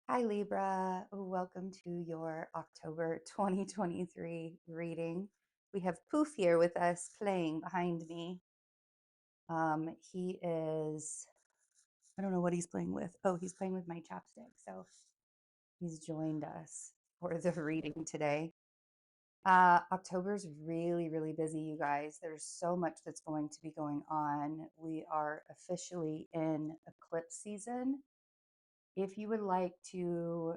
Hi Libra, welcome to your October 2023 reading. We have Poof here with us playing behind me. He is, I don't know what he's playing with. Oh, he's playing with my chapstick. So he's joined us for the reading today. October's really, really busy, you guys. There's so much that's going to be going on. We are officially in eclipse season. If you would like to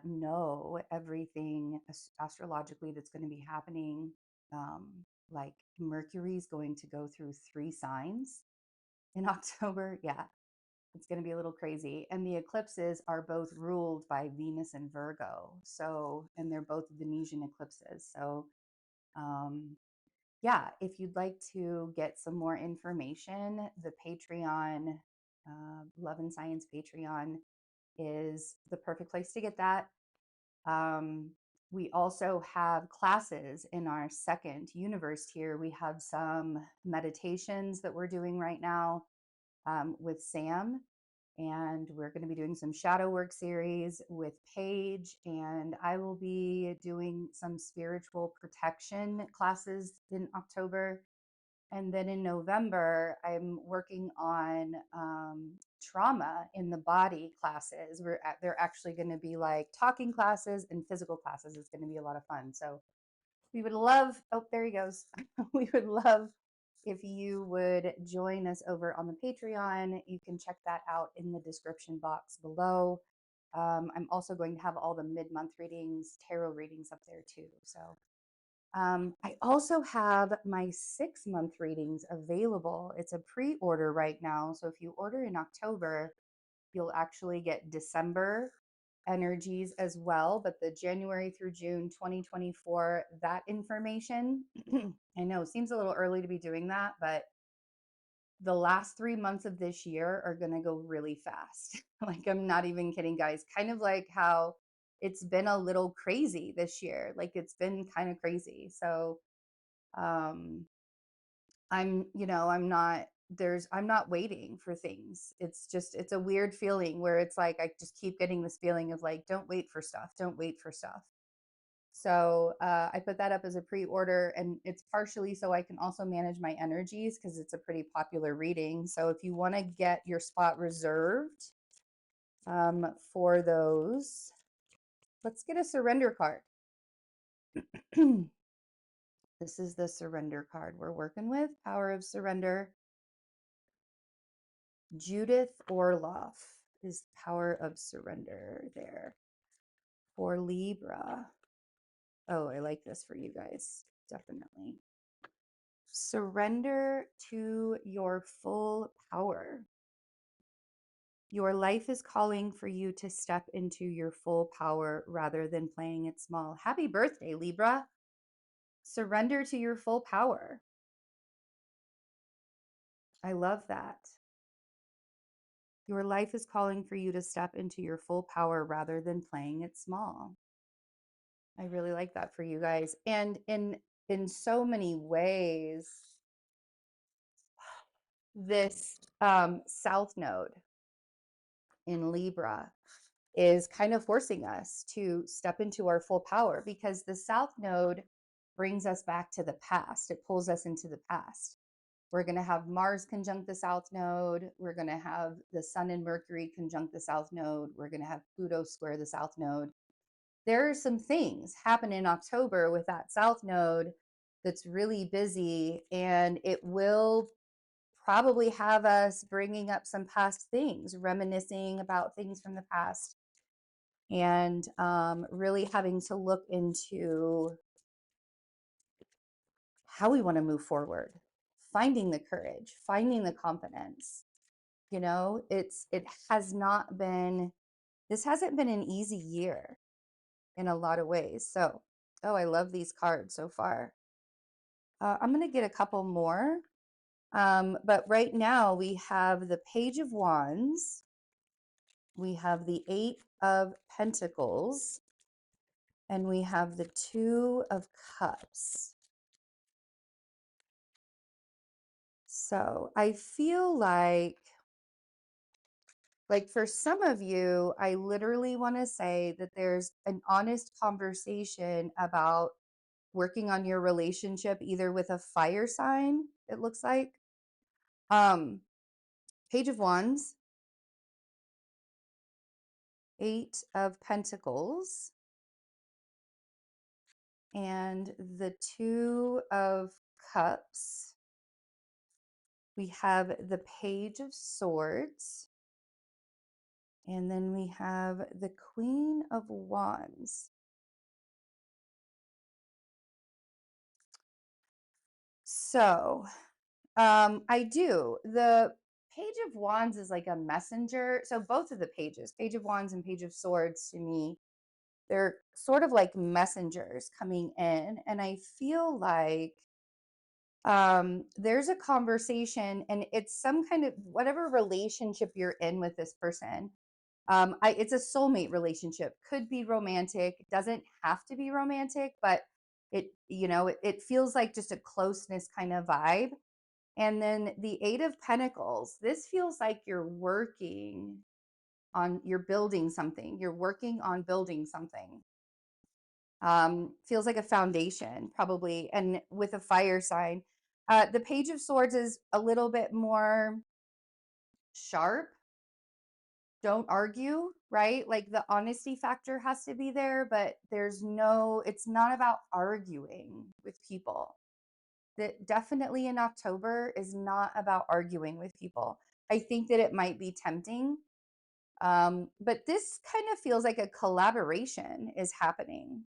know everything astrologically that's going to be happening, um, like Mercury's going to go through 3 signs in October. Yeah, it's going to be a little crazy. And the eclipses are both ruled by Venus and Virgo. So, and they're both Venusian eclipses. So, um, yeah, if you'd like to get some more information, the Patreon, Love and Science Patreon is the perfect place to get that. Um, we also have classes in our second universe tier. We have some meditations that we're doing right now with Sam, and we're going to be doing some shadow work series with Paige, and I will be doing some spiritual protection classes in October. And then in November, I'm working on trauma in the body classes. They're actually going to be like talking classes and physical classes. It's going to be a lot of fun. So we would love, oh, there he goes. We would love if you would join us over on the Patreon. You can check that out in the description box below. I'm also going to have all the mid-month readings, tarot readings up there too. So I also have my 6 month readings available. It's a pre order right now. So if you order in October, you'll actually get December energies as well. But the January through June 2024, that information, I know seems a little early to be doing that, but the last 3 months of this year are going to go really fast. Like, I'm not even kidding, guys. Kind of like how it's been a little crazy this year. Like, it's been kind of crazy. So, um, I'm not waiting for things. It's just, it's a weird feeling where it's like, I just keep getting this feeling of like, don't wait for stuff. Don't wait for stuff. So I put that up as a pre-order, and it's partially so I can also manage my energies because it's a pretty popular reading. So if you want to get your spot reserved for those, let's get a surrender card. This is the surrender card we're working with. Power of Surrender. Judith Orloff is Power of Surrender there for Libra. Oh, I like this for you guys. Definitely. Surrender to your full power. Your life is calling for you to step into your full power rather than playing it small. Happy birthday, Libra. Surrender to your full power. I love that. Your life is calling for you to step into your full power rather than playing it small. I really like that for you guys. And in so many ways, this South Node in Libra is kind of forcing us to step into our full power because the South Node brings us back to the past. It pulls us into the past. We're going to have Mars conjunct the South Node. We're going to have the Sun and Mercury conjunct the South Node. We're going to have Pluto square the South Node. There are some things happen in October with that South Node that's really busy, and it will probably have us bringing up some past things, reminiscing about things from the past, and really having to look into how we want to move forward, finding the courage, finding the confidence. You know, it has not been, this hasn't been an easy year in a lot of ways. So, oh, I love these cards so far. I'm going to get a couple more. But right now we have the Page of Wands. We have the Eight of Pentacles. And we have the Two of Cups. So I feel like, Like for some of you, I literally want to say that there's an honest conversation about working on your relationship, either with a fire sign, it looks like. Page of Wands, Eight of Pentacles, and the Two of Cups. We have the Page of Swords, and then we have the Queen of Wands. So, I do. The Page of Wands is like a messenger. So both of the pages, Page of Wands and Page of Swords, to me, they're sort of like messengers coming in. And I feel like there's a conversation, and it's some kind of whatever relationship you're in with this person. It's a soulmate relationship, could be romantic, doesn't have to be romantic, but it feels like just a closeness kind of vibe. And then the Eight of Pentacles, this feels like you're building something, you're working on building something. Feels like a foundation, probably. And with a fire sign, the Page of Swords is a little bit more sharp. Don't argue, right? Like the honesty factor has to be there, but it's not about arguing with people. That definitely in October is not about arguing with people. I think that it might be tempting, but this kind of feels like a collaboration is happening.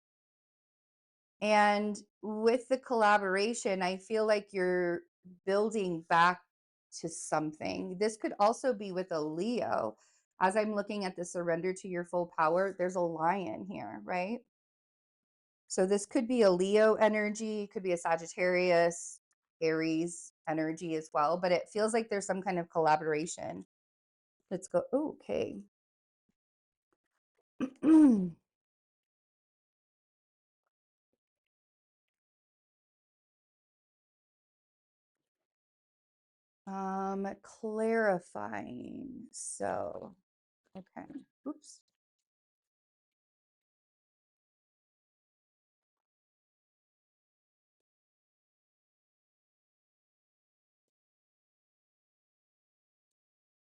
And with the collaboration, I feel like you're building back to something. This could also be with a Leo. As I'm looking at the surrender to your full power, there's a lion here, right? So this could be a Leo energy, could be a Sagittarius, Aries energy as well, but it feels like there's some kind of collaboration. Let's go. Okay. Clarifying. So, okay. Oops.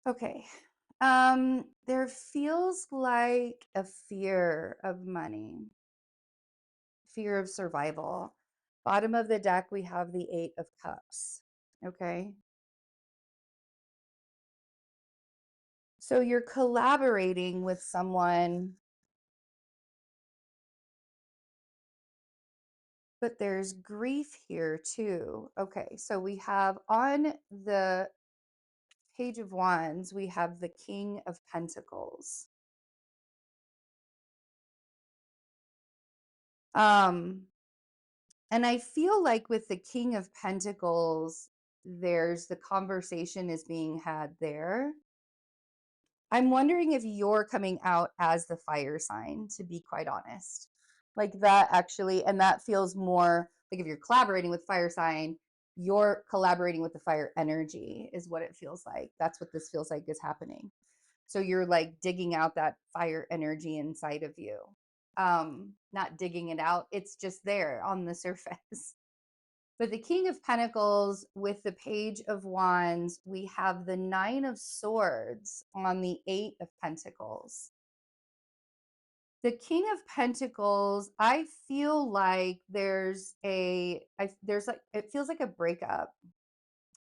Okay. There feels like a fear of money, fear of survival. Bottom of the deck, we have the Eight of Cups. Okay. So you're collaborating with someone, but there's grief here too. Okay. So we have on the Page of Wands, we have the King of Pentacles. Um, And I feel like with the King of Pentacles, there's the conversation is being had there. I'm wondering if you're coming out as the fire sign, to be quite honest. Like that actually, and that feels more like if you're collaborating with fire sign, you're collaborating with the fire energy, is what it feels like. That's what this feels like is happening. So you're like digging out that fire energy inside of you. Not digging it out, it's just there on the surface. But the King of Pentacles with the Page of Wands, we have the Nine of Swords on the Eight of Pentacles. The King of Pentacles, I feel like it feels like a breakup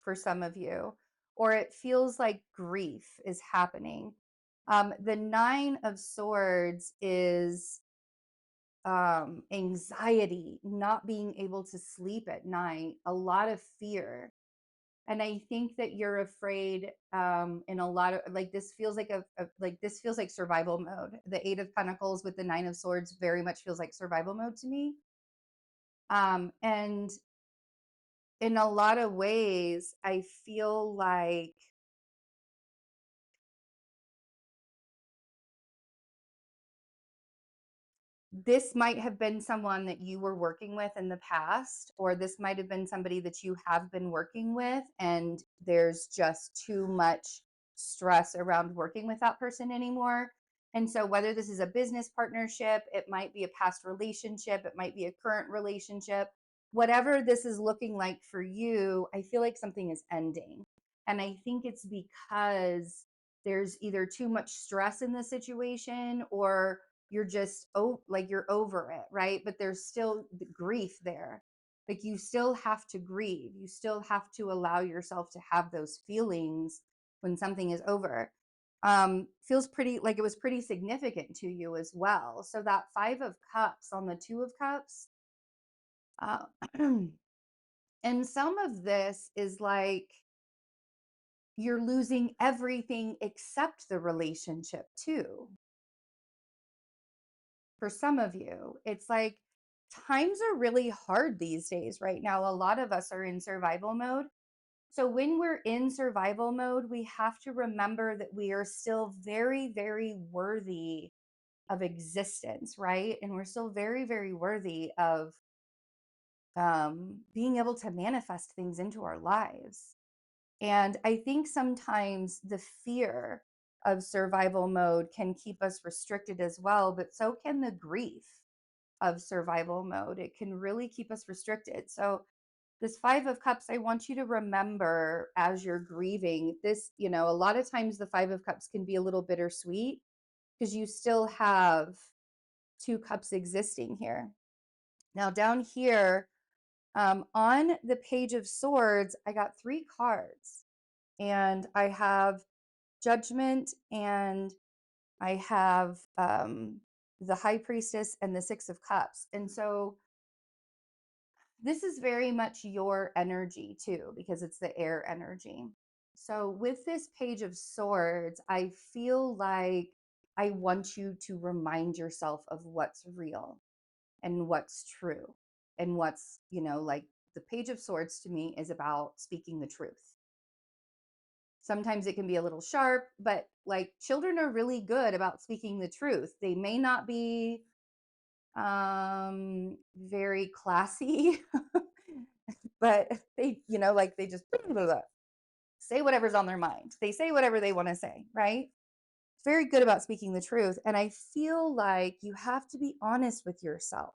for some of you, or it feels like grief is happening. The Nine of Swords is anxiety, not being able to sleep at night, a lot of fear. And I think that you're afraid in a lot of like this feels like this feels like survival mode. The Eight of Pentacles with the Nine of Swords very much feels like survival mode to me. And in a lot of ways, I feel like this might have been someone that you were working with in the past, or this might have been somebody that you have been working with, and there's just too much stress around working with that person anymore. And so, whether this is a business partnership, it might be a past relationship, it might be a current relationship, whatever this is looking like for you, I feel like something is ending. And I think it's because there's either too much stress in the situation, or you're just like you're over it, right? But there's still the grief there. Like, you still have to grieve. You still have to allow yourself to have those feelings when something is over. Feels pretty like it was pretty significant to you as well. So that 5 of Cups on the 2 of Cups, uh, and some of this is like you're losing everything except the relationship too. For some of you, it's like times are really hard these days right now. A lot of us are in survival mode. So when we're in survival mode, we have to remember that we are still very, very worthy of existence, right? And we're still very, very worthy of being able to manifest things into our lives. And I think sometimes the fear of survival mode can keep us restricted as well, but so can the grief of survival mode. It can really keep us restricted. So, this 5 of Cups, I want you to remember as you're grieving this, a lot of times the 5 of Cups can be a little bittersweet because you still have 2 cups existing here. Now, down here on the Page of Swords, I got 3 cards, and I have Judgment, and I have the High Priestess, and the 6 of Cups. And so this is very much your energy too, because it's the air energy. So with this Page of Swords, I feel like I want you to remind yourself of what's real and what's true, and what's, like the Page of Swords to me is about speaking the truth. Sometimes it can be a little sharp, but like children are really good about speaking the truth. They may not be very classy, but they, like they just say whatever's on their mind. They say whatever they want to say, right? Very good about speaking the truth. And I feel like you have to be honest with yourself,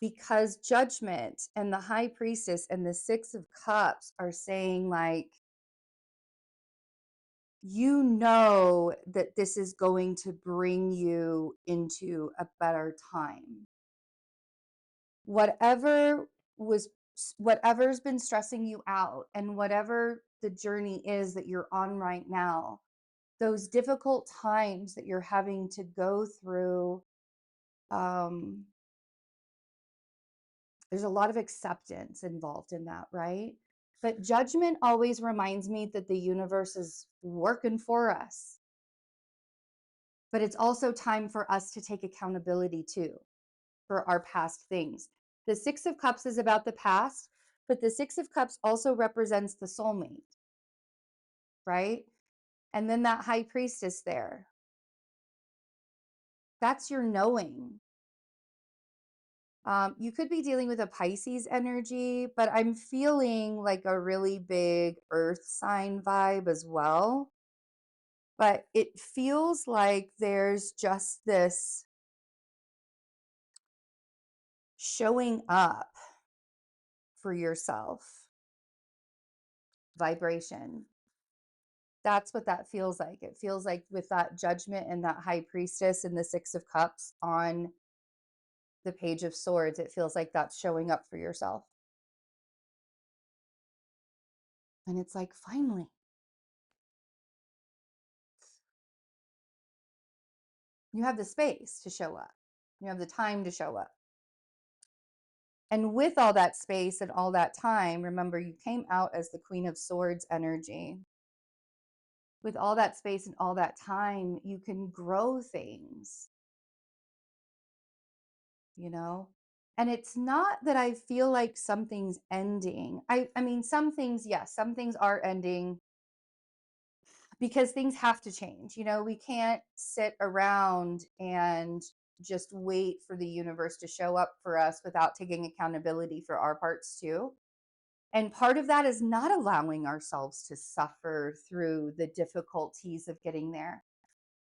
because Judgment and the High Priestess and the 6 of Cups are saying, like, that this is going to bring you into a better time. Whatever was whatever's been stressing you out, and whatever the journey is that you're on right now, those difficult times that you're having to go through, there's a lot of acceptance involved in that, right? But Judgment always reminds me that the universe is working for us. But it's also time for us to take accountability too for our past things. The 6 of Cups is about the past, but the 6 of Cups also represents the soulmate, right? And then that High Priestess there. That's your knowing. You could be dealing with a Pisces energy, but I'm feeling like a really big earth sign vibe as well. But it feels like there's just this showing up for yourself vibration. That's what that feels like. It feels like with that Judgment and that High Priestess and the 6 of Cups on the Page of Swords, it feels like that's showing up for yourself. And it's like, finally. You have the space to show up. You have the time to show up. And with all that space and all that time, remember, you came out as the Queen of Swords energy. With all that space and all that time, you can grow things, And it's not that I feel like something's ending. I mean, some things, yes, some things are ending because things have to change. We can't sit around and just wait for the universe to show up for us without taking accountability for our parts too. And part of that is not allowing ourselves to suffer through the difficulties of getting there.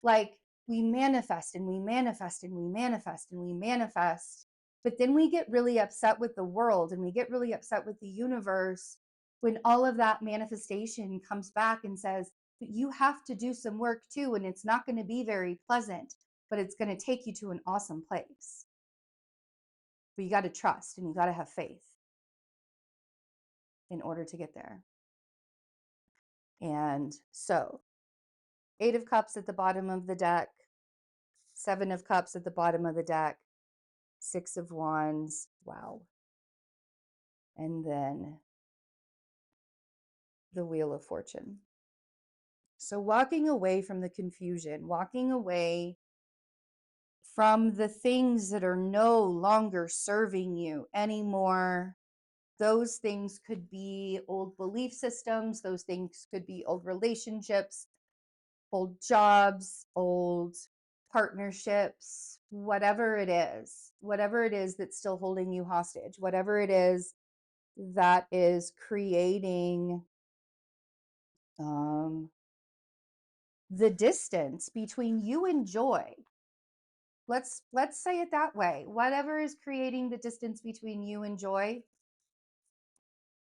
Like, we manifest and we manifest and we manifest and we manifest, but then we get really upset with the world and we get really upset with the universe when all of that manifestation comes back and says, but you have to do some work too, and it's not going to be very pleasant, but it's going to take you to an awesome place. But you got to trust and you got to have faith in order to get there. And so, 8 of Cups at the bottom of the deck, 7 of Cups at the bottom of the deck, 6 of Wands, wow. And then the Wheel of Fortune. So walking away from the confusion, walking away from the things that are no longer serving you anymore. Those things could be old belief systems, those things could be old relationships, old jobs, old partnerships, whatever it is that's still holding you hostage, whatever it is that is creating the distance between you and joy. Let's say it that way. Whatever is creating the distance between you and joy,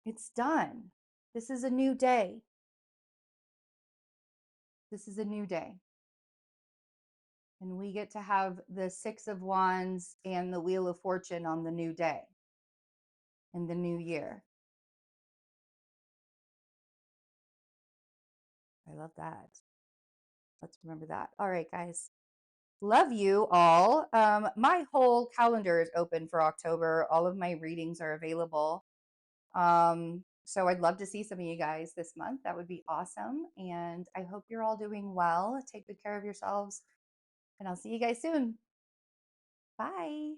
it's done. This is a new day. This is a new day. And we get to have the 6 of Wands and the Wheel of Fortune on the new day in the new year. I love that. Let's remember that. All right, guys. Love you all. My whole calendar is open for October. All of my readings are available. So I'd love to see some of you guys this month. That would be awesome. And I hope you're all doing well. Take good care of yourselves. And I'll see you guys soon. Bye.